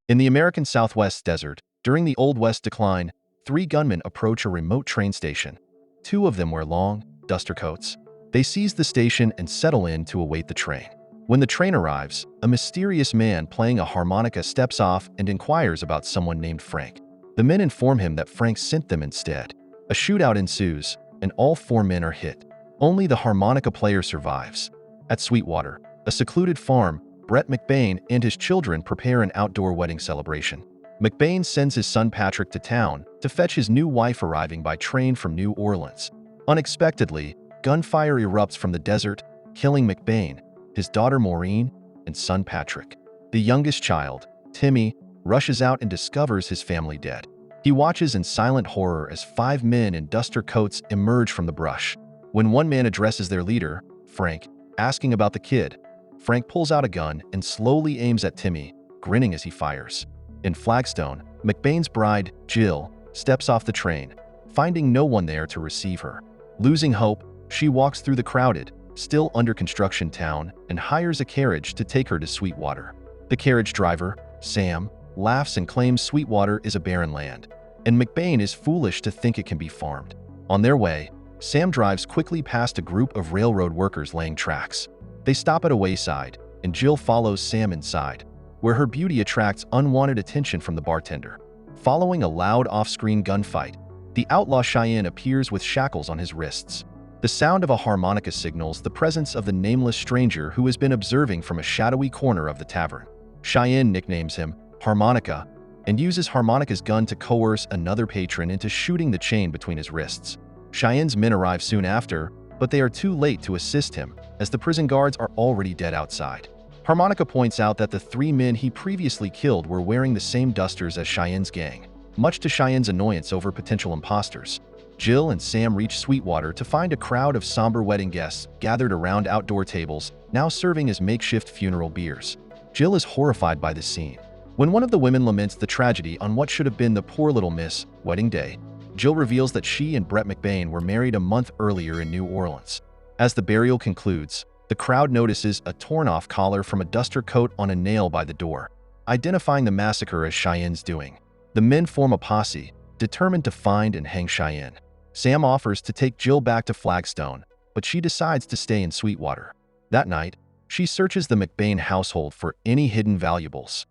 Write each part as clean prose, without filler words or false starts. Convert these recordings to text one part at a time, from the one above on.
In the American Southwest desert, during the Old West decline, three gunmen approach a remote train station. Two of them wear long, duster coats. They seize the station and settle in to await the train. When the train arrives, a mysterious man playing a harmonica steps off and inquires about someone named Frank. The men inform him that Frank sent them instead. A shootout ensues, and all four men are hit. Only the harmonica player survives. At Sweetwater, a secluded farm, Brett McBain and his children prepare an outdoor wedding celebration. McBain sends his son Patrick to town to fetch his new wife arriving by train from New Orleans. Unexpectedly, gunfire erupts from the desert, killing McBain, his daughter Maureen, and son Patrick. The youngest child, Timmy, rushes out and discovers his family dead. He watches in silent horror as five men in duster coats emerge from the brush. When one man addresses their leader, Frank, asking about the kid, Frank pulls out a gun and slowly aims at Timmy, grinning as he fires. In Flagstone, McBain's bride, Jill, steps off the train, finding no one there to receive her. Losing hope, she walks through the crowded, still under construction town and hires a carriage to take her to Sweetwater. The carriage driver, Sam, laughs and claims Sweetwater is a barren land, and McBain is foolish to think it can be farmed. On their way, Sam drives quickly past a group of railroad workers laying tracks. They stop at a wayside, and Jill follows Sam inside, where her beauty attracts unwanted attention from the bartender. Following a loud off-screen gunfight, the outlaw Cheyenne appears with shackles on his wrists. The sound of a harmonica signals the presence of the nameless stranger who has been observing from a shadowy corner of the tavern. Cheyenne nicknames him Harmonica and uses Harmonica's gun to coerce another patron into shooting the chain between his wrists. Cheyenne's men arrive soon after, but they are too late to assist him, as the prison guards are already dead outside. Harmonica points out that the three men he previously killed were wearing the same dusters as Cheyenne's gang, much to Cheyenne's annoyance over potential imposters. Jill and Sam reach Sweetwater to find a crowd of somber wedding guests gathered around outdoor tables, now serving as makeshift funeral biers. Jill is horrified by the scene. When one of the women laments the tragedy on what should have been the poor little miss wedding day, Jill reveals that she and Brett McBain were married a month earlier in New Orleans. As the burial concludes, the crowd notices a torn-off collar from a duster coat on a nail by the door, identifying the massacre as Cheyenne's doing. The men form a posse, determined to find and hang Cheyenne. Sam offers to take Jill back to Flagstone, but she decides to stay in Sweetwater. That night, she searches the McBain household for any hidden valuables.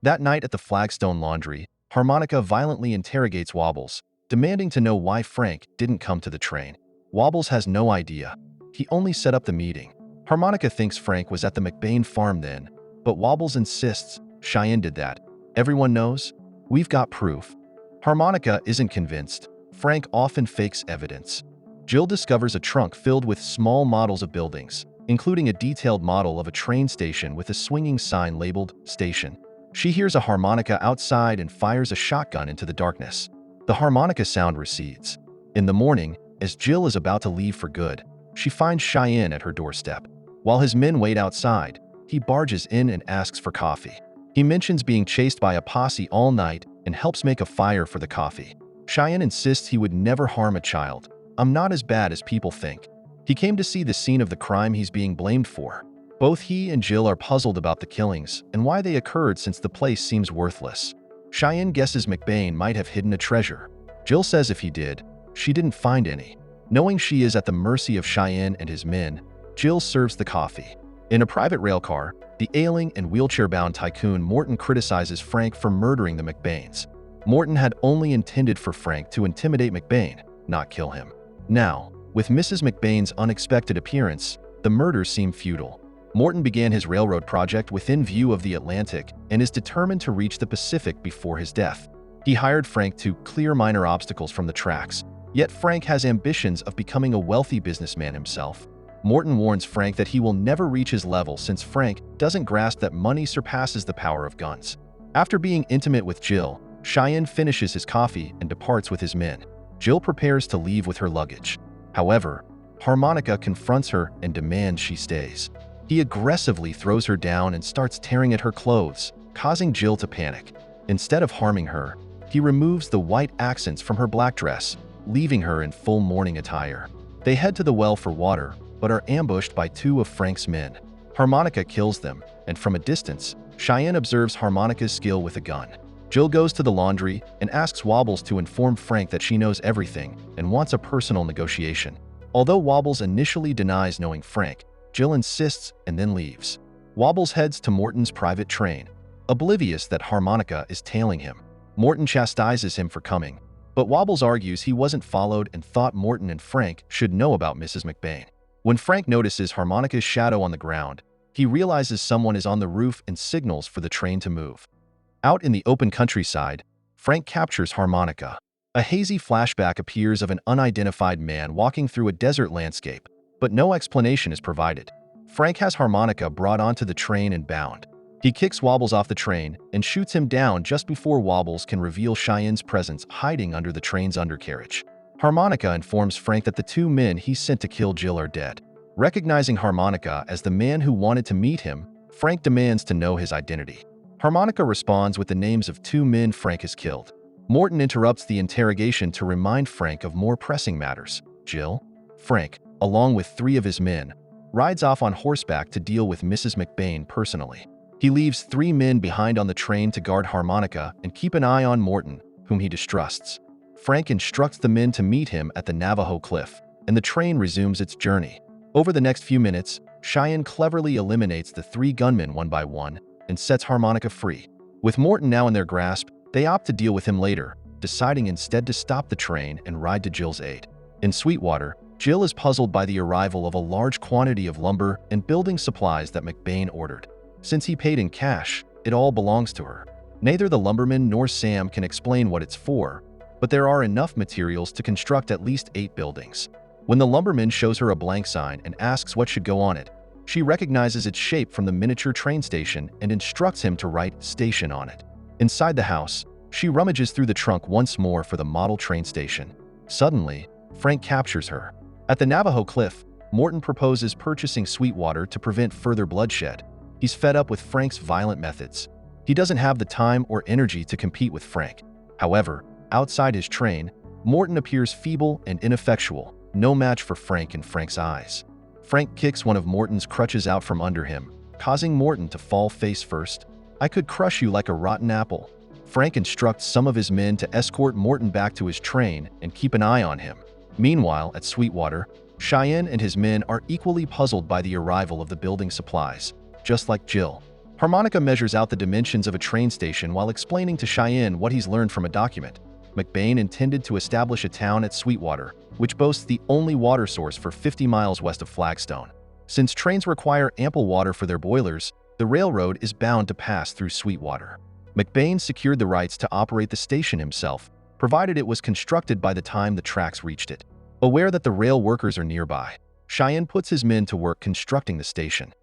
That night at the Flagstone laundry, Harmonica violently interrogates Wobbles, demanding to know why Frank didn't come to the train. Wobbles has no idea. He only set up the meeting. Harmonica thinks Frank was at the McBain farm then, but Wobbles insists Cheyenne did that. Everyone knows? We've got proof. Harmonica isn't convinced. Frank often fakes evidence. Jill discovers a trunk filled with small models of buildings, including a detailed model of a train station with a swinging sign labeled Station. She hears a harmonica outside and fires a shotgun into the darkness. The harmonica sound recedes. In the morning, as Jill is about to leave for good, she finds Cheyenne at her doorstep. While his men wait outside, he barges in and asks for coffee. He mentions being chased by a posse all night and helps make a fire for the coffee. Cheyenne insists he would never harm a child. "I'm not as bad as people think." He came to see the scene of the crime he's being blamed for. Both he and Jill are puzzled about the killings and why they occurred since the place seems worthless. Cheyenne guesses McBain might have hidden a treasure. Jill says if he did, she didn't find any. Knowing she is at the mercy of Cheyenne and his men, Jill serves the coffee. In a private railcar, the ailing and wheelchair-bound tycoon Morton criticizes Frank for murdering the McBains. Morton had only intended for Frank to intimidate McBain, not kill him. Now, with Mrs. McBain's unexpected appearance, the murders seem futile. Morton began his railroad project within view of the Atlantic and is determined to reach the Pacific before his death. He hired Frank to clear minor obstacles from the tracks, yet Frank has ambitions of becoming a wealthy businessman himself. Morton warns Frank that he will never reach his level since Frank doesn't grasp that money surpasses the power of guns. After being intimate with Jill, Cheyenne finishes his coffee and departs with his men. Jill prepares to leave with her luggage. However, Harmonica confronts her and demands she stays. He aggressively throws her down and starts tearing at her clothes, causing Jill to panic. Instead of harming her, he removes the white accents from her black dress, leaving her in full mourning attire. They head to the well for water, but are ambushed by two of Frank's men. Harmonica kills them, and from a distance, Cheyenne observes Harmonica's skill with a gun. Jill goes to the laundry and asks Wobbles to inform Frank that she knows everything and wants a personal negotiation. Although Wobbles initially denies knowing Frank, Jill insists and then leaves. Wobbles heads to Morton's private train, oblivious that Harmonica is tailing him. Morton chastises him for coming, but Wobbles argues he wasn't followed and thought Morton and Frank should know about Mrs. McBain. When Frank notices Harmonica's shadow on the ground, he realizes someone is on the roof and signals for the train to move. Out in the open countryside, Frank captures Harmonica. A hazy flashback appears of an unidentified man walking through a desert landscape, but no explanation is provided. Frank has Harmonica brought onto the train and bound. He kicks Wobbles off the train and shoots him down just before Wobbles can reveal Cheyenne's presence hiding under the train's undercarriage. Harmonica informs Frank that the two men he sent to kill Jill are dead. Recognizing Harmonica as the man who wanted to meet him, Frank demands to know his identity. Harmonica responds with the names of two men Frank has killed. Morton interrupts the interrogation to remind Frank of more pressing matters. Jill, Frank, along with 3 of his men, rides off on horseback to deal with Mrs. McBain personally. He leaves 3 men behind on the train to guard Harmonica and keep an eye on Morton, whom he distrusts. Frank instructs the men to meet him at the Navajo Cliff, and the train resumes its journey. Over the next few minutes, Cheyenne cleverly eliminates the 3 gunmen one by one and sets Harmonica free. With Morton now in their grasp, they opt to deal with him later, deciding instead to stop the train and ride to Jill's aid. In Sweetwater, Jill is puzzled by the arrival of a large quantity of lumber and building supplies that McBain ordered. Since he paid in cash, it all belongs to her. Neither the lumberman nor Sam can explain what it's for, but there are enough materials to construct at least 8 buildings. When the lumberman shows her a blank sign and asks what should go on it, she recognizes its shape from the miniature train station and instructs him to write "station" on it. Inside the house, she rummages through the trunk once more for the model train station. Suddenly, Frank captures her. At the Navajo Cliff, Morton proposes purchasing Sweetwater to prevent further bloodshed. He's fed up with Frank's violent methods. He doesn't have the time or energy to compete with Frank. However, outside his train, Morton appears feeble and ineffectual, no match for Frank in Frank's eyes. Frank kicks one of Morton's crutches out from under him, causing Morton to fall face first. "I could crush you like a rotten apple." Frank instructs some of his men to escort Morton back to his train and keep an eye on him. Meanwhile, at Sweetwater, Cheyenne and his men are equally puzzled by the arrival of the building supplies. Just like Jill, Harmonica measures out the dimensions of a train station while explaining to Cheyenne what he's learned from a document. McBain intended to establish a town at Sweetwater, which boasts the only water source for 50 miles west of Flagstone. Since trains require ample water for their boilers, the railroad is bound to pass through Sweetwater. McBain secured the rights to operate the station himself, provided it was constructed by the time the tracks reached it. Aware that the rail workers are nearby, Cheyenne puts his men to work constructing the station.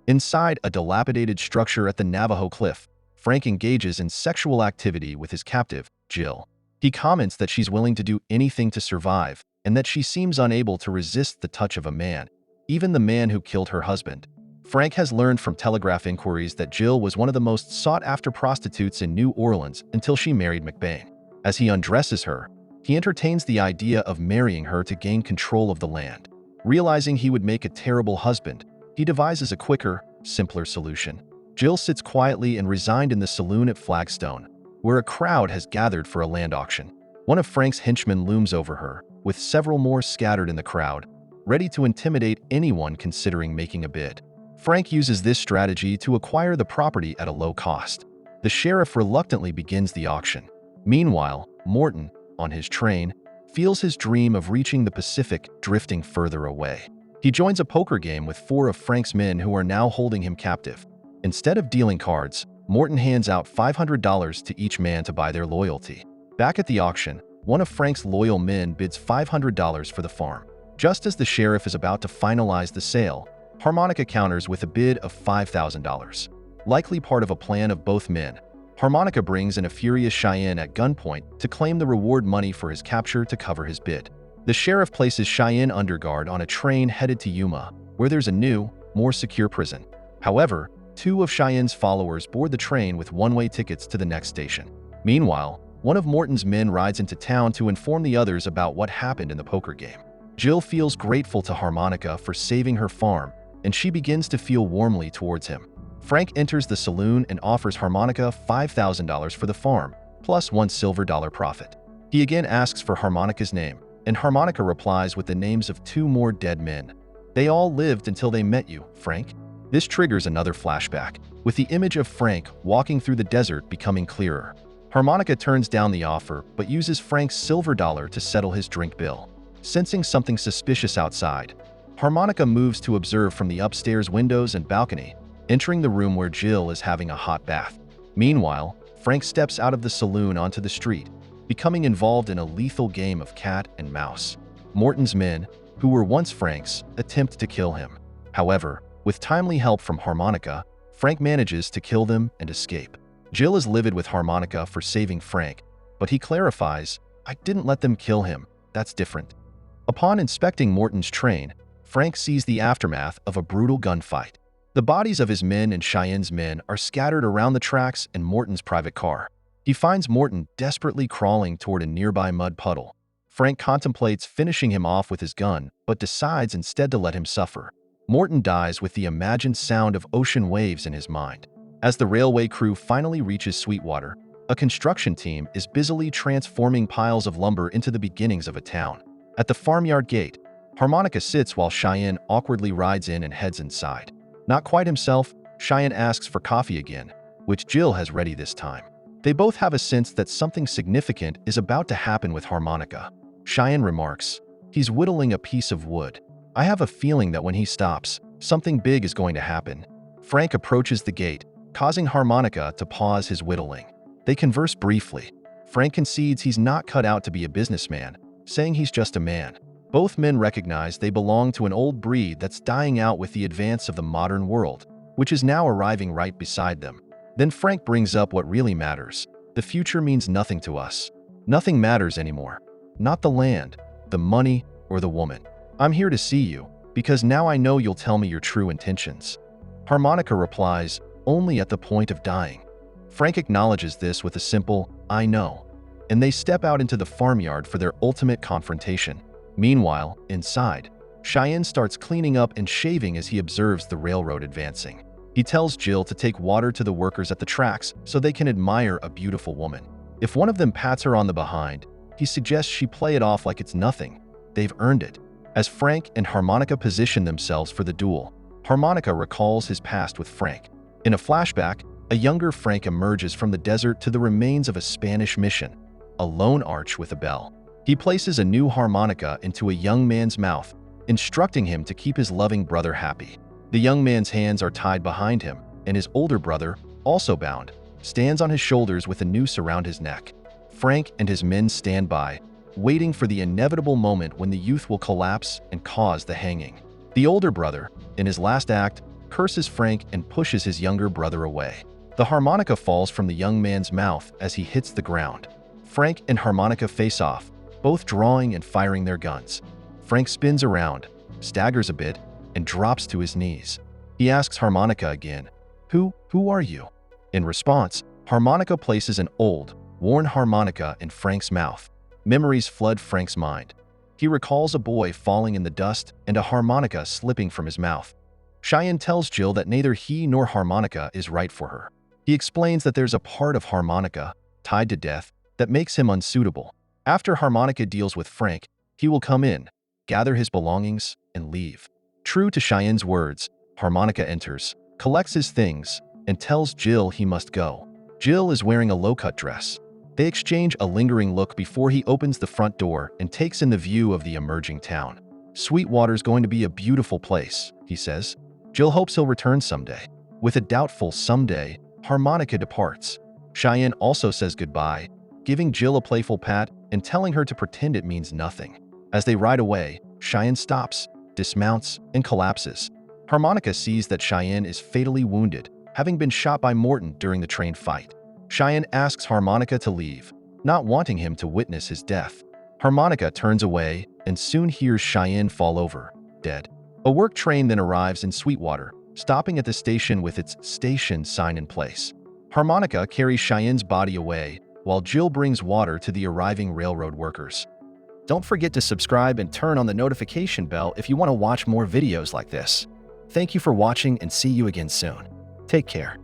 Inside a dilapidated structure at the Navajo Cliff, Frank engages in sexual activity with his captive, Jill. He comments that she's willing to do anything to survive and that she seems unable to resist the touch of a man, even the man who killed her husband. Frank has learned from telegraph inquiries that Jill was one of the most sought-after prostitutes in New Orleans until she married McBain. As he undresses her, he entertains the idea of marrying her to gain control of the land. Realizing he would make a terrible husband, he devises a quicker, simpler solution. Jill sits quietly and resigned in the saloon at Flagstone, where a crowd has gathered for a land auction. One of Frank's henchmen looms over her, with several more scattered in the crowd, ready to intimidate anyone considering making a bid. Frank uses this strategy to acquire the property at a low cost. The sheriff reluctantly begins the auction. Meanwhile, Morton, on his train, feels his dream of reaching the Pacific drifting further away. He joins a poker game with 4 of Frank's men who are now holding him captive. Instead of dealing cards, Morton hands out $500 to each man to buy their loyalty. Back at the auction, one of Frank's loyal men bids $500 for the farm. Just as the sheriff is about to finalize the sale, Harmonica counters with a bid of $5,000. Likely part of a plan of both men, Harmonica brings in a furious Cheyenne at gunpoint to claim the reward money for his capture to cover his bid. The sheriff places Cheyenne under guard on a train headed to Yuma, where there's a new, more secure prison. However, 2 of Cheyenne's followers board the train with one-way tickets to the next station. Meanwhile, one of Morton's men rides into town to inform the others about what happened in the poker game. Jill feels grateful to Harmonica for saving her farm, and she begins to feel warmly towards him. Frank enters the saloon and offers Harmonica $5,000 for the farm, plus $1 silver profit. He again asks for Harmonica's name, and Harmonica replies with the names of 2 more dead men. They all lived until they met you, Frank. This triggers another flashback, with the image of Frank walking through the desert becoming clearer. Harmonica turns down the offer, but uses Frank's silver dollar to settle his drink bill. Sensing something suspicious outside, Harmonica moves to observe from the upstairs windows and balcony, entering the room where Jill is having a hot bath. Meanwhile, Frank steps out of the saloon onto the street, becoming involved in a lethal game of cat and mouse. Morton's men, who were once Frank's, attempt to kill him. However, with timely help from Harmonica, Frank manages to kill them and escape. Jill is livid with Harmonica for saving Frank, but he clarifies, "I didn't let them kill him, that's different." Upon inspecting Morton's train, Frank sees the aftermath of a brutal gunfight. The bodies of his men and Cheyenne's men are scattered around the tracks and Morton's private car. He finds Morton desperately crawling toward a nearby mud puddle. Frank contemplates finishing him off with his gun, but decides instead to let him suffer. Morton dies with the imagined sound of ocean waves in his mind. As the railway crew finally reaches Sweetwater, a construction team is busily transforming piles of lumber into the beginnings of a town. At the farmyard gate, Harmonica sits while Cheyenne awkwardly rides in and heads inside. Not quite himself, Cheyenne asks for coffee again, which Jill has ready this time. They both have a sense that something significant is about to happen with Harmonica. Cheyenne remarks, "He's whittling a piece of wood. I have a feeling that when he stops, something big is going to happen." Frank approaches the gate, causing Harmonica to pause his whittling. They converse briefly. Frank concedes he's not cut out to be a businessman, saying he's just a man. Both men recognize they belong to an old breed that's dying out with the advance of the modern world, which is now arriving right beside them. Then Frank brings up what really matters. The future means nothing to us. Nothing matters anymore. Not the land, the money, or the woman. I'm here to see you, because now I know you'll tell me your true intentions. Harmonica replies, "Only at the point of dying." Frank acknowledges this with a simple, "I know," and they step out into the farmyard for their ultimate confrontation. Meanwhile, inside, Cheyenne starts cleaning up and shaving as he observes the railroad advancing. He tells Jill to take water to the workers at the tracks so they can admire a beautiful woman. If one of them pats her on the behind, he suggests she play it off like it's nothing. They've earned it. As Frank and Harmonica position themselves for the duel, Harmonica recalls his past with Frank. In a flashback, a younger Frank emerges from the desert to the remains of a Spanish mission, a lone arch with a bell. He places a new harmonica into a young man's mouth, instructing him to keep his loving brother happy. The young man's hands are tied behind him, and his older brother, also bound, stands on his shoulders with a noose around his neck. Frank and his men stand by, waiting for the inevitable moment when the youth will collapse and cause the hanging. The older brother, in his last act, curses Frank and pushes his younger brother away. The harmonica falls from the young man's mouth as he hits the ground. Frank and Harmonica face off, both drawing and firing their guns. Frank spins around, staggers a bit, and drops to his knees. He asks Harmonica again, Who are you?" In response, Harmonica places an old, worn harmonica in Frank's mouth. Memories flood Frank's mind. He recalls a boy falling in the dust and a harmonica slipping from his mouth. Cheyenne tells Jill that neither he nor Harmonica is right for her. He explains that there's a part of Harmonica, tied to death, that makes him unsuitable. After Harmonica deals with Frank, he will come in, gather his belongings, and leave. True to Cheyenne's words, Harmonica enters, collects his things, and tells Jill he must go. Jill is wearing a low-cut dress. They exchange a lingering look before he opens the front door and takes in the view of the emerging town. "Sweetwater's going to be a beautiful place," he says. Jill hopes he'll return someday. With a doubtful someday, Harmonica departs. Cheyenne also says goodbye, giving Jill a playful pat and telling her to pretend it means nothing. As they ride away, Cheyenne stops, dismounts, and collapses. Harmonica sees that Cheyenne is fatally wounded, having been shot by Morton during the train fight. Cheyenne asks Harmonica to leave, not wanting him to witness his death. Harmonica turns away and soon hears Cheyenne fall over, dead. A work train then arrives in Sweetwater, stopping at the station with its "station" sign in place. Harmonica carries Cheyenne's body away, while Jill brings water to the arriving railroad workers. Don't forget to subscribe and turn on the notification bell if you want to watch more videos like this. Thank you for watching and see you again soon. Take care.